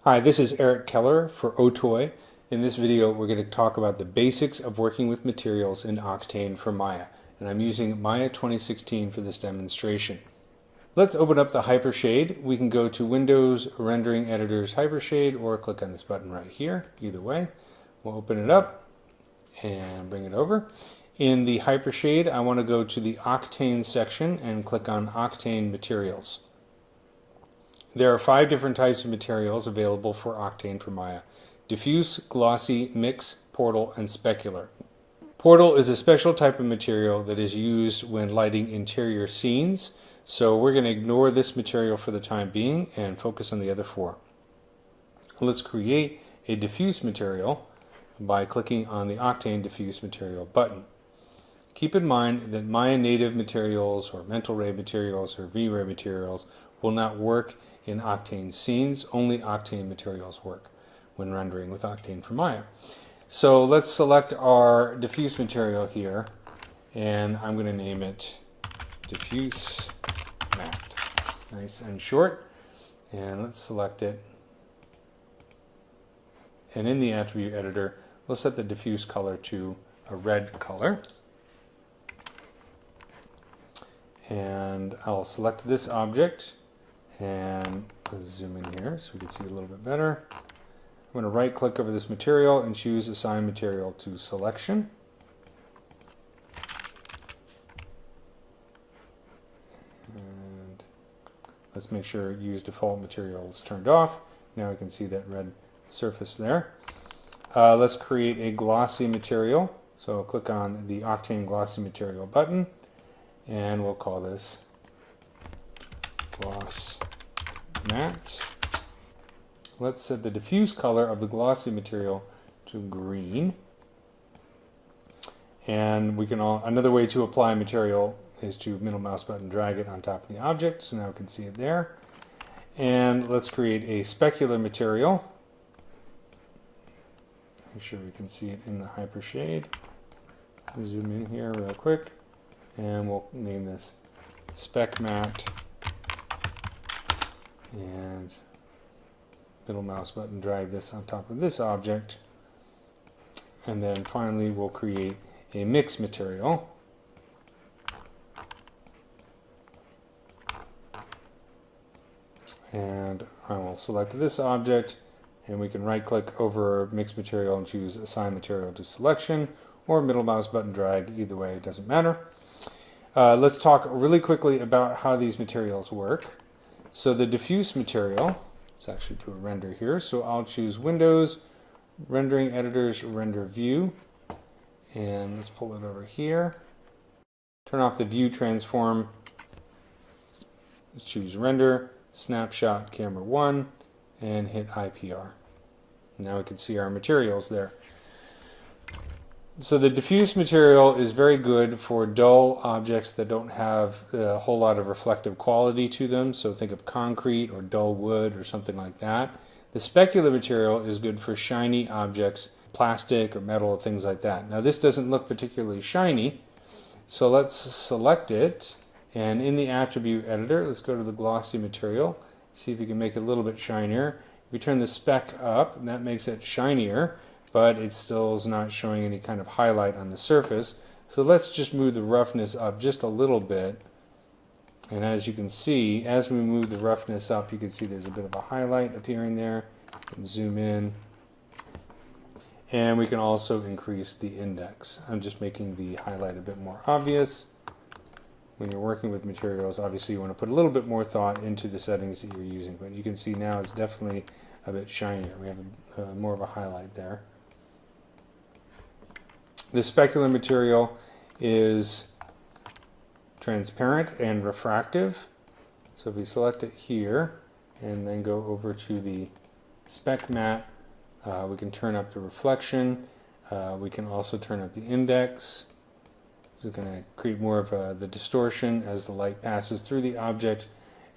Hi, this is Eric Keller for Otoy. In this video, we're going to talk about the basics of working with materials in Octane for Maya, and I'm using Maya 2016 for this demonstration. Let's open up the Hypershade. We can go to Windows, Rendering Editors, Hypershade, or click on this button right here. Either way, we'll open it up and bring it over. In the Hypershade, I want to go to the Octane section and click on Octane Materials. There are 5 different types of materials available for Octane for Maya: diffuse, glossy, mix, portal, and specular. Portal is a special type of material that is used when lighting interior scenes, so we're going to ignore this material for the time being and focus on the other 4. Let's create a diffuse material by clicking on the Octane Diffuse Material button. Keep in mind that Maya native materials or mental ray materials or V-ray materials will not work in Octane scenes. Only Octane materials work when rendering with Octane for Maya. So let's select our diffuse material here, and I'm going to name it diffuse matte. Nice and short. And let's select it. And in the attribute editor, we'll set the diffuse color to a red color. And I'll select this object, and let's zoom in here so we can see a little bit better. I'm going to right click over this material and choose Assign Material to Selection. And let's make sure Use Default Material is turned off. Now we can see that red surface there. Let's create a glossy material. So I'll click on the Octane Glossy Material button, and we'll call this Gloss Matte. Let's set the diffuse color of the glossy material to green. And we can another way to apply material is to middle mouse button drag it on top of the object, so now we can see it there. And let's create a specular material. Make sure we can see it in the Hypershade. Zoom in here real quick, and we'll name this Spec Matte. And middle mouse button drag this on top of this object. And then finally we'll create a mix material. And I will select this object, and we can right click over mix material and choose Assign Material to Selection, or middle mouse button drag. Either way, it doesn't matter. Let's talk really quickly about how these materials work. So the diffuse material, let's actually do a render here. So I'll choose Windows, Rendering Editors, Render View, and let's pull it over here. Turn off the View Transform. Let's choose Render, Snapshot, Camera 1, and hit IPR. Now we can see our materials there. So the diffuse material is very good for dull objects that don't have a whole lot of reflective quality to them. So think of concrete or dull wood or something like that. The specular material is good for shiny objects, plastic or metal, things like that. Now this doesn't look particularly shiny, so let's select it. And in the attribute editor, let's go to the glossy material, see if we can make it a little bit shinier. If we turn the spec up, that makes it shinier, but it still is not showing any kind of highlight on the surface. So let's just move the roughness up just a little bit. And as you can see, as we move the roughness up, you can see there's a bit of a highlight appearing there. Zoom in. And we can also increase the index. I'm just making the highlight a bit more obvious. When you're working with materials, obviously you want to put a little bit more thought into the settings that you're using. But you can see now it's definitely a bit shinier. We have more of a highlight there. The specular material is transparent and refractive. So if we select it here and then go over to the spec matte, we can turn up the reflection. We can also turn up the index. This is going to create more of the distortion as the light passes through the object.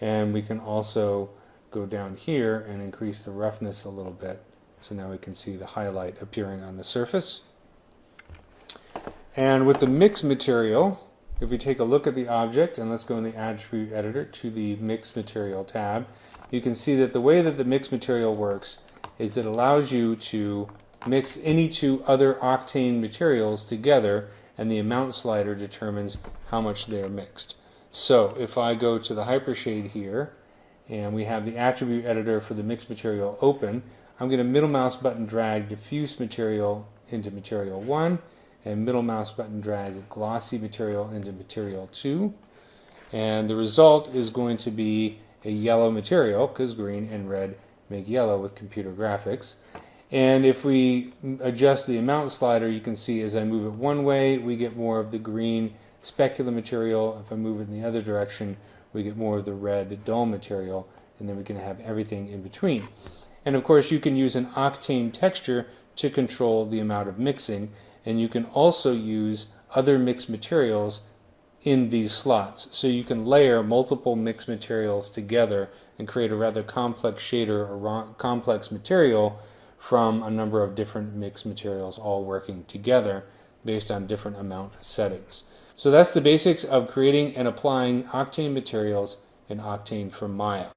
And we can also go down here and increase the roughness a little bit. So now we can see the highlight appearing on the surface. And with the mix material, if we take a look at the object, and let's go in the attribute editor to the mix material tab, you can see that the way that the mix material works is it allows you to mix any two other Octane materials together, and the amount slider determines how much they are mixed. So if I go to the hypershade here, and we have the attribute editor for the mix material open, I'm going to middle mouse button drag diffuse material into material 1, and middle mouse button drag glossy material into material 2. And the result is going to be a yellow material, because green and red make yellow with computer graphics. And if we adjust the amount slider, you can see as I move it one way, we get more of the green specular material. If I move it in the other direction, we get more of the red dull material, and then we can have everything in between. And of course, you can use an Octane texture to control the amount of mixing, and you can also use other mixed materials in these slots. So you can layer multiple mixed materials together and create a rather complex shader or complex material from a number of different mixed materials all working together based on different amount settings. So that's the basics of creating and applying Octane materials in Octane for Maya.